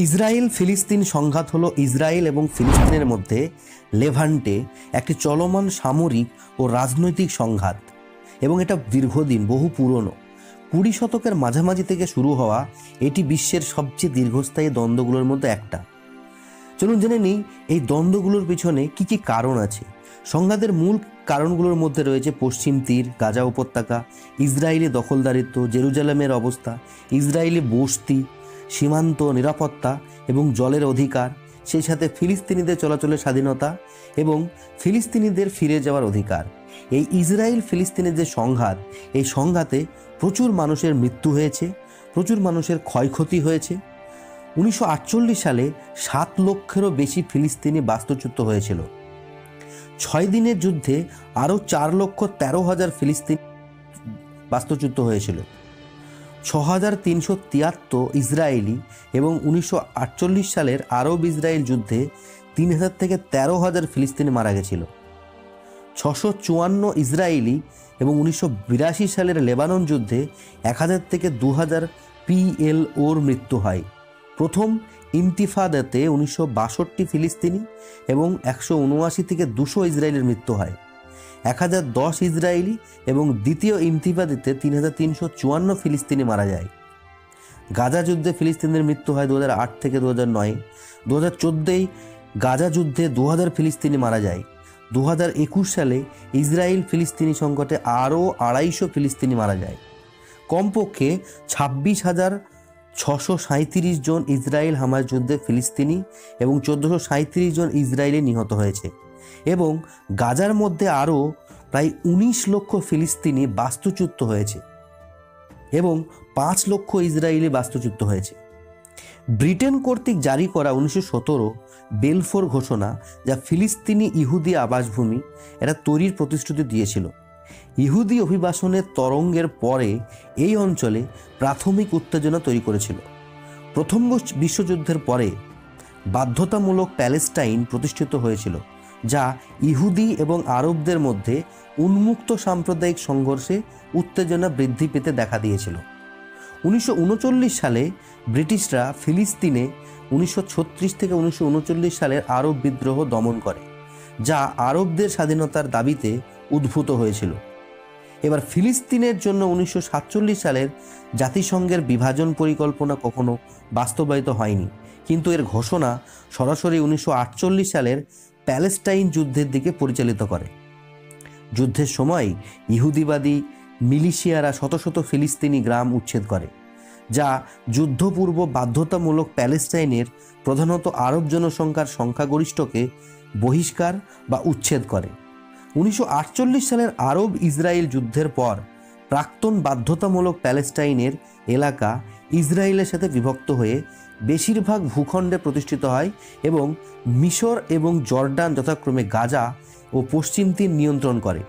Israel ফিলিস্তিন সংঘাত হলো ইসরায়েল এবং ফিলিস্তিনের মধ্যে লেভান্টে একটি চলমান সামরিক ও রাজনৈতিক সংঘাত এবং এটা দীর্ঘদিন বহু পুরনো 20 শতকের মাঝামাঝি থেকে শুরু হওয়া এটি বিশ্বের সবচেয়ে দীর্ঘস্থায়ী দ্বন্দ্বগুলোর মধ্যে একটা। চলুন জেনে নিই এই দ্বন্দ্বগুলোর পিছনে কি কি কারণ আছে। সংঘাতের মূল কারণগুলোর মধ্যে রয়েছে পশ্চিম তীর, গাজা উপত্যকা, ইসরায়েলি দখলদারিত্ব, জেরুজালেমের অবস্থা, ইসরায়েলি বসতি, সীমান্ত নিরাপত্তা এবং জলের অধিকার, সেই সাথে ফিলিস্তিনিদের চলাচলের স্বাধীনতা এবং ফিলিস্তিনিদের ফিরে যাওয়ার অধিকার। এই ইসরায়েল ফিলিস্তিনের যে সংঘাত, এই সংঘাতে প্রচুর মানুষের মৃত্যু হয়েছে, প্রচুর মানুষের ক্ষয়ক্ষতি হয়েছে। 1948 সালে 7 লক্ষেরও বেশি ফিলিস্তিনি বাস্তুচ্যুত হয়েছিল। 6 দিনের যুদ্ধে আরও 4,13,000 ফিলিস্তিনি বাস্তুচ্যুত হয়েছিল। 6,373 ইসরায়েলি এবং 1948 সালের আরব ইসরায়েল যুদ্ধে 3,000 থেকে 13,000 ফিলিস্তিনি মারা গেছিল। 654 ইসরায়েলি এবং 1982 সালের লেবানন যুদ্ধে 1,000 থেকে 2,000 PLOর মৃত্যু হয়। প্রথম ইন্তিফাদাতে 1962 ফিলিস্তিনি এবং 179 থেকে 200 ইসরায়েলের মৃত্যু হয়। 1010 ইসরায়েলি এবং দ্বিতীয় ইন্তিফাদাতে 3,354 ফিলিস্তিনি মারা যায়। গাজা যুদ্ধে ফিলিস্তিনের মৃত্যু হয় 2008 থেকে 2009। 2014 গাজা যুদ্ধে 2000 ফিলিস্তিনি মারা যায়। 2021 সালে ইসরায়েল ফিলিস্তিনি সংকটে আরও 250 ফিলিস্তিনি মারা যায়। কমপক্ষে 26,637 জন ইসরায়েল হামাস যুদ্ধে ফিলিস্তিনি এবং 1,437 জন ইসরায়েলি নিহত হয়েছে এবং গাজার মধ্যে আরও প্রায় 19 লক্ষ ফিলিস্তিনি বাস্তুচ্যুত হয়েছে এবং 5 লক্ষ ইসরায়েলি বাস্তুচ্যুত হয়েছে। ব্রিটেন কর্তৃক জারি করা 1917 বেলফোর ঘোষণা, যা ফিলিস্তিনি ইহুদি আবাসভূমি এটা তৈরির প্রতিশ্রুতি দিয়েছিল। ইহুদি অভিবাসনের তরঙ্গের পরে এই অঞ্চলে প্রাথমিক উত্তেজনা তৈরি করেছিল। প্রথম বিশ্বযুদ্ধের পরে বাধ্যতামূলক প্যালেস্টাইন প্রতিষ্ঠিত হয়েছিল, যা ইহুদি এবং আরবদের মধ্যে উন্মুক্ত সাম্প্রদায়িক সংঘর্ষে উত্তেজনা বৃদ্ধি পেতে দেখা দিয়েছিল। 1939 সালে ব্রিটিশরা ফিলিস্তিনে 1936 থেকে 1939 সালের আরব বিদ্রোহ দমন করে, যা আরবদের স্বাধীনতার দাবিতে উদ্ভূত হয়েছিল। এবার ফিলিস্তিনের জন্য 1947 সালের জাতিসংঘের বিভাজন পরিকল্পনা কখনো বাস্তবায়িত হয়নি, কিন্তু এর ঘোষণা সরাসরি 1948 সালের প্যালেস্টাইন যুদ্ধের দিকে পরিচালিত করে। যুদ্ধের সময় ইহুদিবাদী মিলিশিয়ারা শত শত ফিলিস্তিনি গ্রাম উচ্ছেদ করে, যা যুদ্ধপূর্ব বাধ্যতামূলক প্যালেস্টাইনের প্রধানত আরব জনসংখ্যার সংখ্যাগরিষ্ঠকে বহিষ্কার বা উচ্ছেদ করে। 1948 সালের আরব ইসরায়েল যুদ্ধের পর প্রাক্তন বাধ্যতামূলক প্যালেস্টাইনের এলাকা ইসরায়েলের সাথে বিভক্ত হয়ে বেশিরভাগ ভূখণ্ডে প্রতিষ্ঠিত হয় এবং মিশর এবং জর্ডান যথাক্রমে গাজা ও পশ্চিম তীর নিয়ন্ত্রণ করে।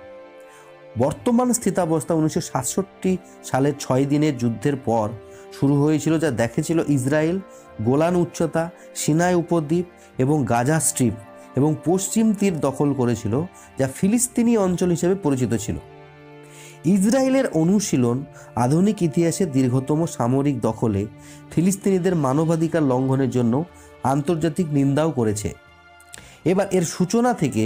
বর্তমান স্থিতাবস্থা 1967 সালের 6 দিনের যুদ্ধের পর শুরু হয়েছিল, যা দেখেছিল ইসরায়েল গোলান উচ্চতা, সিনাই উপদ্বীপ এবং গাজা স্ট্রিপ এবং পশ্চিম তীর দখল করেছিল, যা ফিলিস্তিনি অঞ্চল হিসেবে পরিচিত ছিল। ইসরায়েলের অনুশীলন আধুনিক ইতিহাসে দীর্ঘতম সামরিক দখলে ফিলিস্তিনিদের মানবাধিকার লঙ্ঘনের জন্য আন্তর্জাতিক নিন্দাও করেছে। এবার এর সূচনা থেকে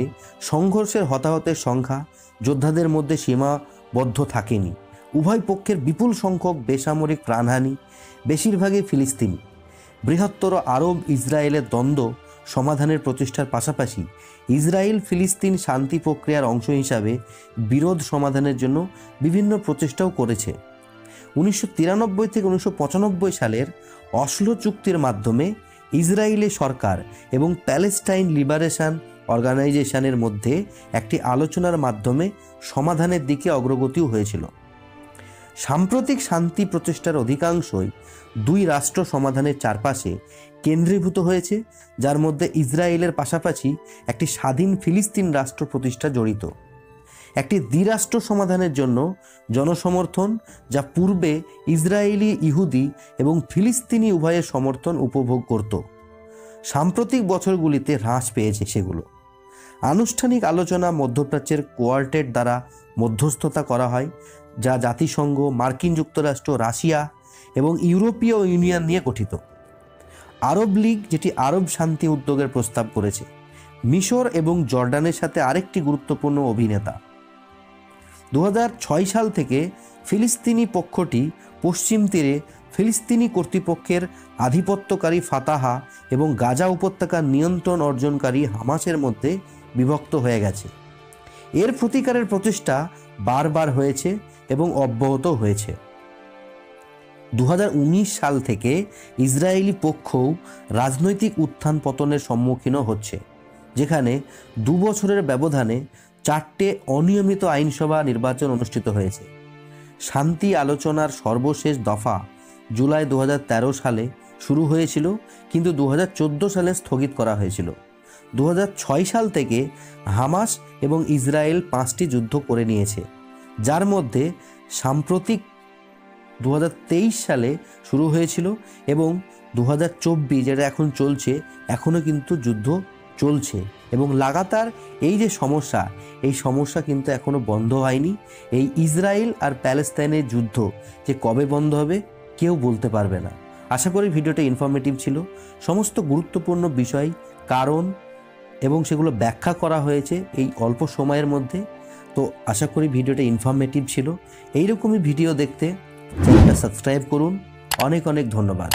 সংঘর্ষের হতাহতের সংখ্যা যোদ্ধাদের মধ্যে সীমাবদ্ধ থাকেনি। উভয় পক্ষের বিপুল সংখ্যক বেসামরিক প্রাণহানি, বেশিরভাগই ফিলিস্তিনি। বৃহত্তর আরব ইসরায়েলের দ্বন্দ্ব সমাধানের প্রচেষ্টার পাশাপাশি ইসরায়েল ফিলিস্তিন শান্তি প্রক্রিয়ার অংশ হিসাবে বিরোধ সমাধানের জন্য বিভিন্ন প্রচেষ্টাও করেছে। 1993 থেকে 1995 সালের অসলো চুক্তির মাধ্যমে ইসরায়েলি সরকার এবং প্যালেস্টাইন লিবারেশন অর্গানাইজেশনের মধ্যে একটি আলোচনার মাধ্যমে সমাধানের দিকে অগ্রগতিও হয়েছিল। সাম্প্রতিক শান্তি প্রচেষ্টার অধিকাংশই 2 রাষ্ট্র সমাধানের চারপাশে কেন্দ্রীভূত হয়েছে, যার মধ্যে ইসরায়েলের পাশাপাশি একটি স্বাধীন ফিলিস্তিন রাষ্ট্র প্রতিষ্ঠা জড়িত। একটি দ্বিরাষ্ট্র সমাধানের জন্য জনসমর্থন, যা পূর্বে ইসরায়েলি ইহুদি এবং ফিলিস্তিনি উভয়ের সমর্থন উপভোগ করত, সাম্প্রতিক বছরগুলিতে হ্রাস পেয়েছে সেগুলো। আনুষ্ঠানিক আলোচনা মধ্যপ্রাচ্যের কোয়ার্টেট দ্বারা মধ্যস্থতা করা হয়, যা জাতিসংঘ, মার্কিন যুক্তরাষ্ট্র, রাশিয়া এবং ইউরোপীয় ইউনিয়ন নিয়ে গঠিত। আরব লীগ, যেটি আরব শান্তি উদ্যোগের প্রস্তাব করেছে। মিশর এবং জর্ডানের সাথে আরেকটি গুরুত্বপূর্ণ অভিনেতা। 2006 সাল থেকে ফিলিস্তিনি পক্ষটি পশ্চিম তীরে ফিলিস্তিনি কর্তৃপক্ষের আধিপত্যকারী ফাতাহা এবং গাজা উপত্যকার নিয়ন্ত্রণ অর্জনকারী হামাসের মধ্যে বিভক্ত হয়ে গেছে। এর প্রতিকারের প্রচেষ্টা বারবার হয়েছে এবং অব্যাহত হয়েছে। 2019 সাল থেকে ইসরায়েলি পক্ষও রাজনৈতিক উত্থান পতনের সম্মুখীনও হচ্ছে, যেখানে 2 বছরের ব্যবধানে 4টে অনিয়মিত আইনসভা নির্বাচন অনুষ্ঠিত হয়েছে। শান্তি আলোচনার সর্বশেষ দফা জুলাই 2013 সালে শুরু হয়েছিল, কিন্তু 2014 সালে স্থগিত করা হয়েছিল। 2006 সাল থেকে হামাস এবং ইসরায়েল 5টি যুদ্ধ করে নিয়েছে, যার মধ্যে সাম্প্রতিক 2023 সালে শুরু হয়েছিল এবং 2024 যেটা এখন চলছে, এখনও কিন্তু যুদ্ধ চলছে এবং লাগাতার এই যে সমস্যা, এই সমস্যা কিন্তু এখনও বন্ধ হয়নি। এই ইসরায়েল আর প্যালেস্তাইনের যুদ্ধ যে কবে বন্ধ হবে কেউ বলতে পারবে না। আশা করি ভিডিওটা ইনফরমেটিভ ছিল। সমস্ত গুরুত্বপূর্ণ বিষয়, কারণ এবং সেগুলো ব্যাখ্যা করা হয়েছে এই অল্প সময়ের মধ্যে। তো আশা করি ভিডিওটা ইনফরমেটিভ ছিল। এইরকমই ভিডিও দেখতে চ্যানেলটা সাবস্ক্রাইব করুন। অনেক অনেক ধন্যবাদ।